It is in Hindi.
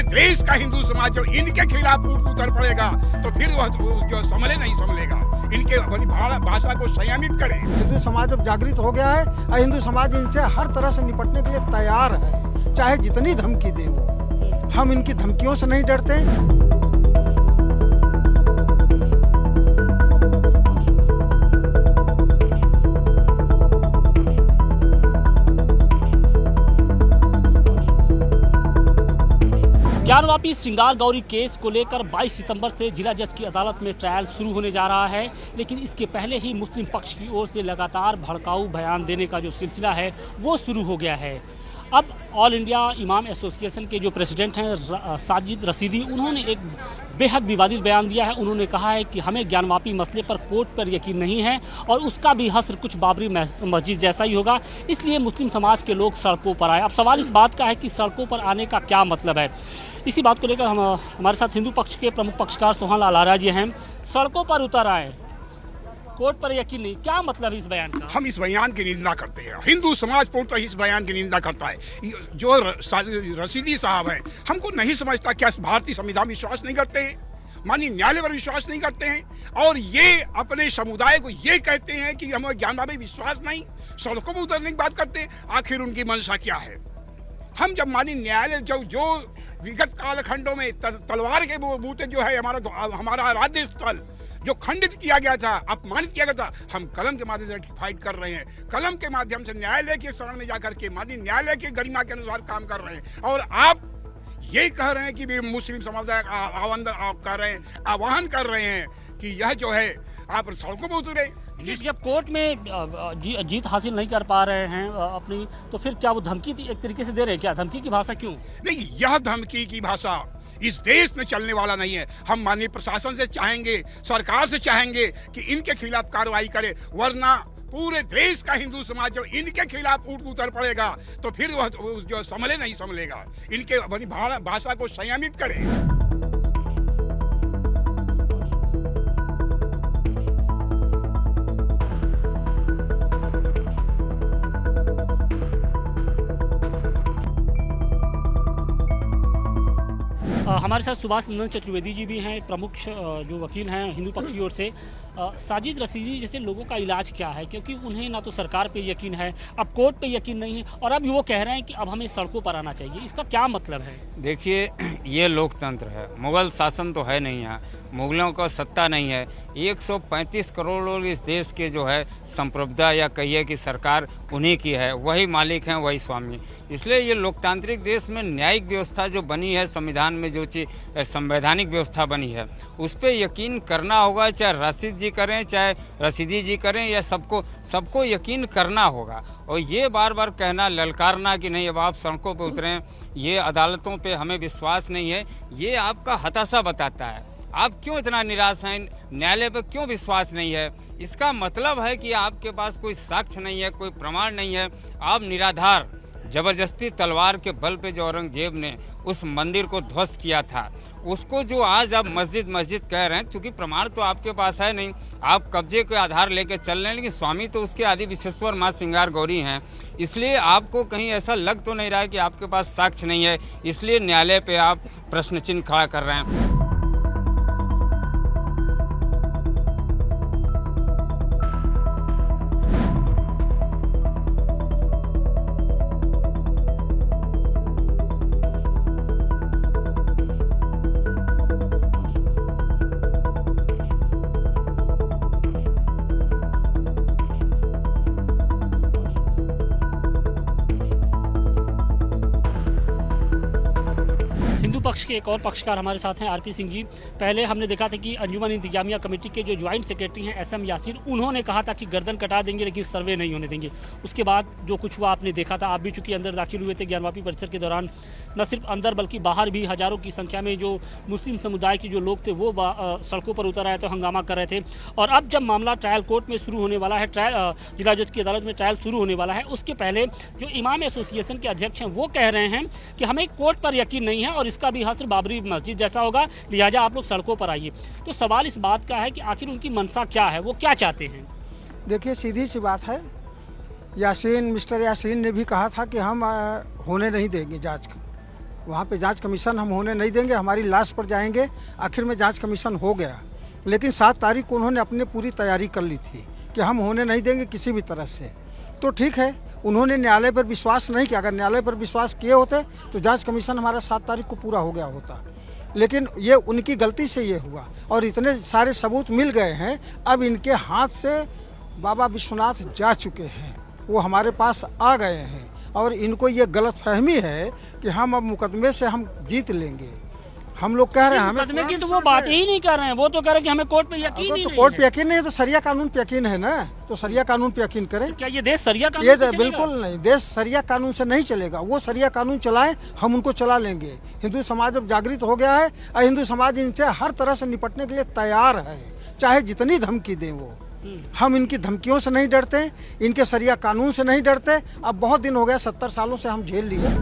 पूरे देश का हिंदू समाज जो इनके खिलाफ उतर पड़ेगा तो फिर वह जो संभले नहीं संभलेगा। इनके अपनी भाषा को संयमित करें। हिंदू समाज अब जागृत हो गया है और हिंदू समाज इनसे हर तरह से निपटने के लिए तैयार है, चाहे जितनी धमकी दे वो। हम इनकी धमकियों से नहीं डरते। ज्ञानवापी श्रृंगार गौरी केस को लेकर 22 सितंबर से जिला जज की अदालत में ट्रायल शुरू होने जा रहा है, लेकिन इसके पहले ही मुस्लिम पक्ष की ओर से लगातार भड़काऊ बयान देने का जो सिलसिला है वो शुरू हो गया है। अब ऑल इंडिया इमाम एसोसिएशन के जो प्रेसिडेंट हैं साजिद रशीदी, उन्होंने एक बेहद विवादित बयान दिया है। उन्होंने कहा है कि हमें ज्ञानवापी मसले पर कोर्ट पर यकीन नहीं है और उसका भी हस्र कुछ बाबरी मस्जिद जैसा ही होगा, इसलिए मुस्लिम समाज के लोग सड़कों पर आए। अब सवाल इस बात का है कि सड़कों पर आने का क्या मतलब है। इसी बात को लेकर हमारे साथ हिंदू पक्ष के प्रमुख पक्षकार सोहन लाल आर्या जी हैं। सड़कों पर उतर आए, कोर्ट पर यकीन नहीं, क्या मतलब इस बयान का? हम इस बयान की निंदा करते हैं। हिंदू समाज पूर्णतः इस बयान की निंदा करता है। जो रशीदी साहब हैं, हमको नहीं समझता क्या भारतीय संविधान विश्वास नहीं करते हैं, माननीय न्यायालय पर विश्वास नहीं करते हैं और ये अपने समुदाय को ये कहते हैं कि हमें ज्ञानवापी विश्वास नहीं, सड़कों पर उतरने की बात करते हैं। आखिर उनकी मंशा क्या है? हम जब माननीय न्यायालय जो विगत कालखंडों में तलवार के बूते जो है हमारा आराध्य स्थल जो खंडित किया गया था, अपमानित किया गया था, हम कलम के माध्यम से फाइट कर रहे हैं। कलम के माध्यम से न्यायालय के शरण में जाकर के माननीय न्यायालय की गरिमा के अनुसार काम कर रहे हैं। और आप ये कह रहे हैं कि मुस्लिम समुदाय आह्वान कर रहे हैं कि यह जो है आप सड़कों पर उतरे। जब कोर्ट में जीत हासिल नहीं कर पा रहे हैं अपनी, तो फिर क्या वो धमकी एक तरीके से दे रहे हैं? क्या धमकी की भाषा क्यों? नहीं, यह धमकी की भाषा इस देश में चलने वाला नहीं है। हम माननीय प्रशासन से चाहेंगे, सरकार से चाहेंगे कि इनके खिलाफ कार्रवाई करे, वरना पूरे देश का हिंदू समाज जो इनके खिलाफ उतर पड़ेगा तो फिर वह जो संभले नहीं संभलेगा। इनके अपनी भाषा को संयमित करें। हमारे साथ सुभाष नंदन चतुर्वेदी जी भी हैं, प्रमुख जो वकील हैं हिंदू पक्ष की ओर से। साजिद रशीदी जैसे लोगों का इलाज क्या है, क्योंकि उन्हें ना तो सरकार पे यकीन है, अब कोर्ट पे यकीन नहीं है और अब वो कह रहे हैं कि अब हमें सड़कों पर आना चाहिए। इसका क्या मतलब है? देखिए, ये लोकतंत्र है, मुगल शासन तो है नहीं यहाँ, मुगलों का सत्ता नहीं है। 135 करोड़ लोग इस देश के जो है संप्रभुता या कहिए कि सरकार उन्हीं की है, वही मालिक हैं, वही स्वामी। इसलिए ये लोकतांत्रिक देश में न्यायिक व्यवस्था जो बनी है, संविधान में जो चीज़ संवैधानिक व्यवस्था बनी है, उस पर यकीन करना होगा। चाहे रशीद जी करें, चाहे रशीदी जी करें, या सबको यकीन करना होगा। और ये बार बार कहना, ललकारना कि नहीं अब आप सड़कों पर उतरें, ये अदालतों पे हमें विश्वास नहीं है, ये आपका हताशा बताता है। आप क्यों इतना निराश हैं, न्यायालय पर क्यों विश्वास नहीं है? इसका मतलब है कि आपके पास कोई साक्ष्य नहीं है, कोई प्रमाण नहीं है। आप निराधार जबरदस्ती तलवार के बल पे जो औरंगजेब ने उस मंदिर को ध्वस्त किया था, उसको जो आज आप मस्जिद कह रहे हैं, क्योंकि प्रमाण तो आपके पास है नहीं, आप कब्जे के आधार लेके चल रहे हैं, लेकिन स्वामी तो उसके आदि विश्वेश्वर माँ श्रृंगार गौरी हैं। इसलिए आपको कहीं ऐसा लग तो नहीं रहा है कि आपके पास साक्ष्य नहीं है, इसलिए न्यायालय पे आप प्रश्न चिन्ह खड़ा कर रहे हैं। हिंदू पक्ष के एक और पक्षकार हमारे साथ हैं आरपी सिंह जी। पहले हमने देखा था कि अंजुमन इंतजामिया कमेटी के जो ज्वाइंट सेक्रेटरी हैं SM यासीर, उन्होंने कहा था कि गर्दन कटा देंगे लेकिन सर्वे नहीं होने देंगे। उसके बाद जो कुछ हुआ आपने देखा था, आप भी चूंकि अंदर दाखिल हुए थे ज्ञानवापी परिसर के दौरान, न सिर्फ अंदर बल्कि बाहर भी हज़ारों की संख्या में जो मुस्लिम समुदाय के जो लोग थे वो सड़कों पर उतर आए थे, हंगामा कर रहे थे। और अब जब मामला ट्रायल कोर्ट में शुरू होने वाला है, जिला जज की अदालत में ट्रायल शुरू होने वाला है, उसके पहले जो इमाम एसोसिएशन के अध्यक्ष हैं वो कह रहे हैं कि हमें कोर्ट पर यकीन नहीं है और इसका भी हस्र बाबरी मस्जिद जैसा होगा, लिहाजा आप लोग सड़कों पर आइए। तो सवाल इस बात का है कि आखिर उनकी मंशा क्या है, वो क्या चाहते हैं? देखिए, सीधी सी बात है, मिस्टर यासीन ने भी कहा था कि हम होने नहीं देंगे जांच को। वहाँ पे जांच कमीशन हम होने नहीं देंगे, हमारी लाश पर जाएंगे। आखिर में जांच कमीशन हो गया, लेकिन 7 तारीख को उन्होंने अपनी पूरी तैयारी कर ली थी कि हम होने नहीं देंगे किसी भी तरह से। तो ठीक है, उन्होंने न्यायालय पर विश्वास नहीं किया। अगर न्यायालय पर विश्वास किए होते तो जांच कमीशन हमारा 7 तारीख को पूरा हो गया होता, लेकिन ये उनकी गलती से ये हुआ। और इतने सारे सबूत मिल गए हैं, अब इनके हाथ से बाबा विश्वनाथ जा चुके हैं, वो हमारे पास आ गए हैं। और इनको ये गलतफहमी है कि हम अब मुकदमे से हम जीत लेंगे। हम लोग कह रहे हैं हमें मुकदमे की तो वो बात ही नहीं कर रहे हैं, वो तो कह रहे हैं कि हमें कोर्ट पे यकीन ही तो नहीं कोर्ट है। पे यकीन नहीं है तो सरिया कानून पे यकीन है ना, तो सरिया कानून पे यकीन करें। क्या ये देश सरिया कानून ये पे चलेगा? बिल्कुल नहीं, देश सरिया कानून से नहीं चलेगा। वो सरिया कानून चलाएं, हम उनको चला लेंगे। हिंदू समाज अब जागृत हो गया है और हिंदू समाज इनसे हर तरह से निपटने के लिए तैयार है, चाहे जितनी धमकी दें वो। हम इनकी धमकियों से नहीं डरते, इनके सरिया कानून से नहीं डरते। अब बहुत दिन हो गया, 70 सालों से हम झेल लिए।